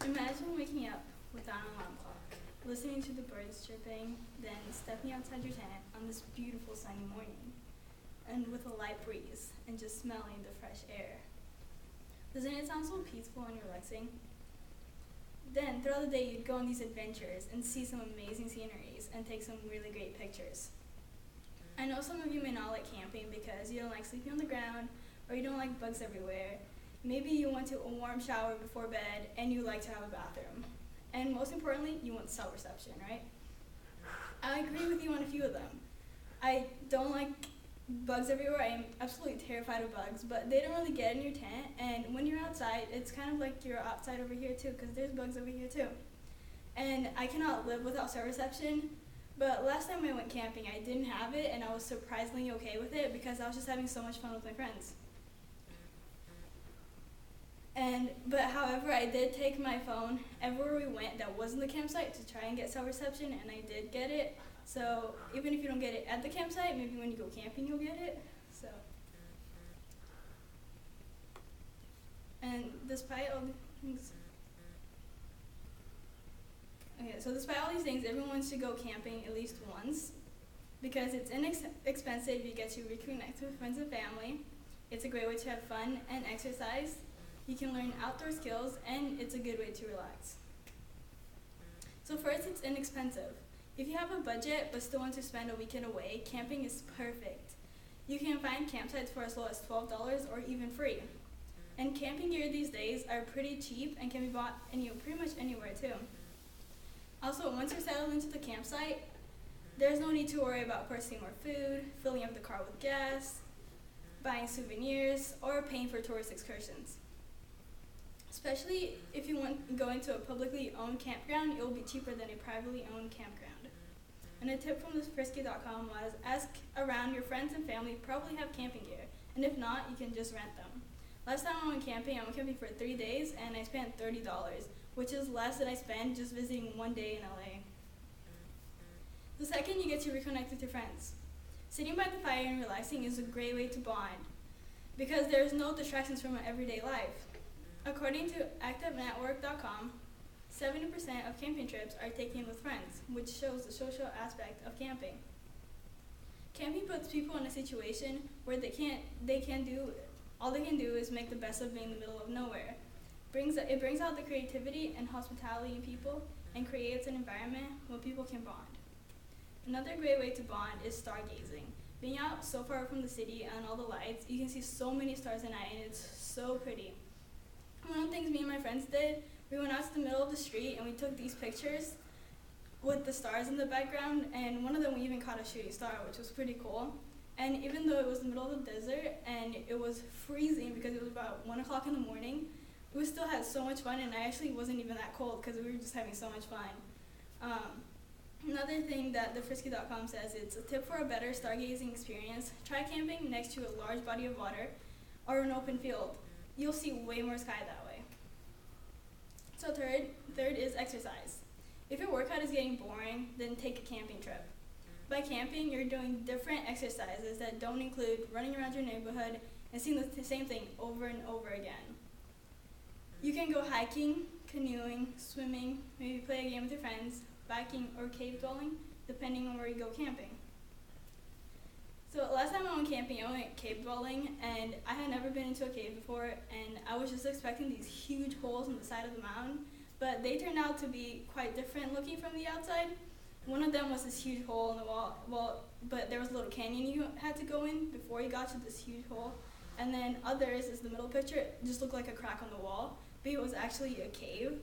Imagine waking up without an alarm clock, listening to the birds chirping, then stepping outside your tent on this beautiful sunny morning, and with a light breeze, and just smelling the fresh air. Doesn't it sound so peaceful and relaxing? Then, throughout the day, you'd go on these adventures and see some amazing sceneries and take some really great pictures. I know some of you may not like camping because you don't like sleeping on the ground or you don't like bugs everywhere. Maybe you want a warm shower before bed and you like to have a bathroom. And most importantly, you want cell reception, right? I agree with you on a few of them. I don't like bugs everywhere. I am absolutely terrified of bugs, but they don't really get in your tent, and when you're outside, it's kind of like you're outside over here too, because there's bugs over here too. And I cannot live without cell reception, but last time I went camping, I didn't have it, and I was surprisingly okay with it because I was just having so much fun with my friends. But however, I did take my phone everywhere we went that wasn't the campsite to try and get cell reception, and I did get it. So even if you don't get it at the campsite, maybe when you go camping you'll get it. And despite all these things, everyone should go camping at least once because it's inexpensive. You get to reconnect with friends and family. It's a great way to have fun and exercise. You can learn outdoor skills, and it's a good way to relax. So first, it's inexpensive. If you have a budget but still want to spend a weekend away, camping is perfect. You can find campsites for as low as $12 or even free. And camping gear these days are pretty cheap and can be bought pretty much anywhere too. Also, once you're settled into the campsite, there's no need to worry about purchasing more food, filling up the car with gas, buying souvenirs, or paying for tourist excursions. Especially if you want going to a publicly owned campground, it will be cheaper than a privately owned campground. And a tip from frisky.com was ask around your friends and family probably have camping gear, and if not, you can just rent them. Last time I went camping for 3 days, and I spent $30, which is less than I spent just visiting one day in LA. The second, you get to reconnect with your friends. Sitting by the fire and relaxing is a great way to bond because there's no distractions from our everyday life. According to ActiveNetwork.com, 70% of camping trips are taken with friends, which shows the social aspect of camping. Camping puts people in a situation where all they can do is make the best of being in the middle of nowhere. It brings out the creativity and hospitality in people and creates an environment where people can bond. Another great way to bond is stargazing. Being out so far from the city and all the lights, you can see so many stars at night, and it's so pretty. One of the things me and my friends did, we went out to the middle of the street and we took these pictures with the stars in the background, and one of them we even caught a shooting star, which was pretty cool. And even though it was the middle of the desert and it was freezing because it was about 1 o'clock in the morning, we still had so much fun, and I actually wasn't even that cold because we were just having so much fun. Another thing that the frisky.com says, it's a tip for a better stargazing experience. Try camping next to a large body of water or an open field. You'll see way more sky that way. So third is exercise. If your workout is getting boring, then take a camping trip. By camping, you're doing different exercises that don't include running around your neighborhood and seeing the same thing over and over again. You can go hiking, canoeing, swimming, maybe play a game with your friends, biking, or cave dwelling, depending on where you go camping. So last time I went camping, I went cave dwelling, and I had never been into a cave before, and I was just expecting these huge holes in the side of the mountain, but they turned out to be quite different looking from the outside. One of them was this huge hole in the wall, but there was a little canyon you had to go in before you got to this huge hole. And then others, as the middle picture, just looked like a crack on the wall, but it was actually a cave.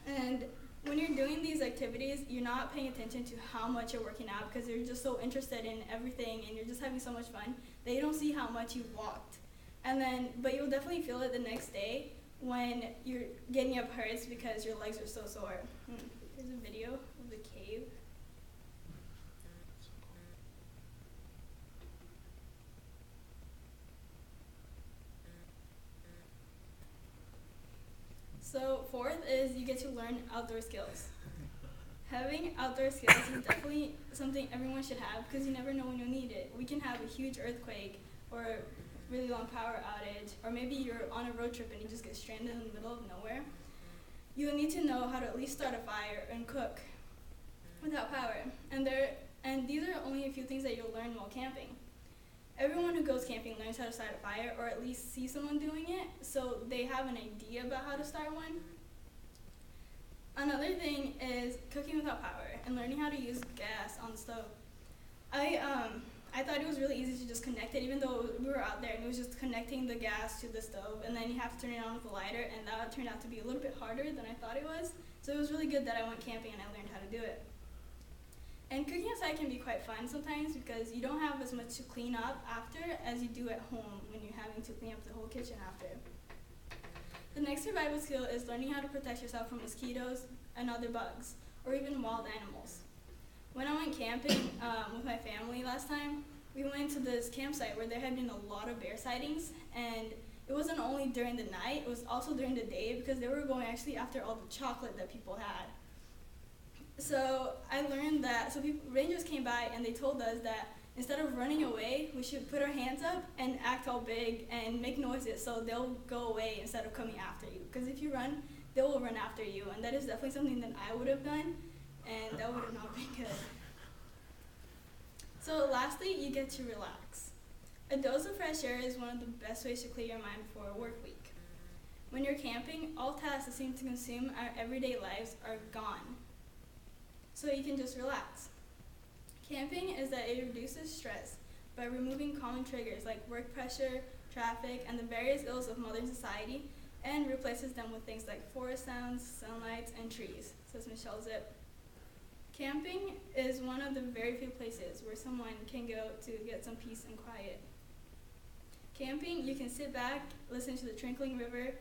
And when you're doing these activities, you're not paying attention to how much you're working out because you're just so interested in everything and you're just having so much fun that you don't see how much you've walked. But you'll definitely feel it the next day when you're getting up hurts because your legs are so sore. Here's a video of the cave. So fourth is you get to learn outdoor skills. Having outdoor skills is definitely something everyone should have because you never know when you'll need it. We can have a huge earthquake or a really long power outage, or maybe you're on a road trip and you just get stranded in the middle of nowhere. You will need to know how to at least start a fire and cook without power. And these are only a few things that you'll learn while camping. Everyone who goes camping learns how to start a fire or at least see someone doing it, so they have an idea about how to start one. Another thing is cooking without power and learning how to use gas on the stove. I thought it was really easy to just connect it, even though we were out there and it was just connecting the gas to the stove, and then you have to turn it on with a lighter, and that turned out to be a little bit harder than I thought it was. So it was really good that I went camping and I learned how to do it. And cooking outside can be quite fun sometimes because you don't have as much to clean up after as you do at home when you're having to clean up the whole kitchen after. The next survival skill is learning how to protect yourself from mosquitoes and other bugs, or even wild animals. When I went camping with my family last time, we went to this campsite where there had been a lot of bear sightings, and it wasn't only during the night, it was also during the day because they were going actually after all the chocolate that people had. So I learned that, rangers came by and they told us that instead of running away, we should put our hands up and act all big and make noises so they'll go away instead of coming after you. Because if you run, they will run after you, and that is definitely something that I would have done, and that would have not been good. So lastly, you get to relax. A dose of fresh air is one of the best ways to clear your mind before a work week. When you're camping, all tasks that seem to consume our everyday lives are gone, so you can just relax. Camping is that it reduces stress by removing common triggers like work pressure, traffic, and the various ills of modern society, and replaces them with things like forest sounds, sunlight, and trees, says Michelle Zip. Camping is one of the very few places where someone can go to get some peace and quiet. Camping, you can sit back, listen to the trickling river,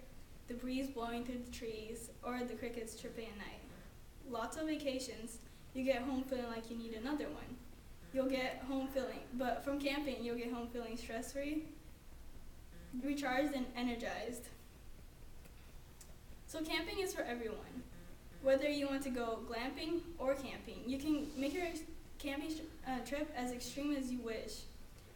the breeze blowing through the trees, or the crickets chirping at night. Lots of vacations, you get home feeling like you need another one. But from camping, you'll get home feeling stress-free, recharged, and energized. So camping is for everyone. Whether you want to go glamping or camping, you can make your camping trip as extreme as you wish.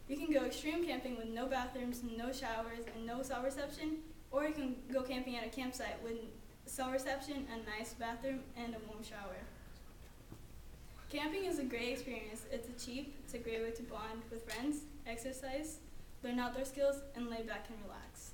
You can go extreme camping with no bathrooms, no showers, and no cell reception, or you can go camping at a campsite with cell reception, a nice bathroom, and a warm shower. Camping is a great experience. It's cheap, it's a great way to bond with friends, exercise, learn outdoor skills, and lay back and relax.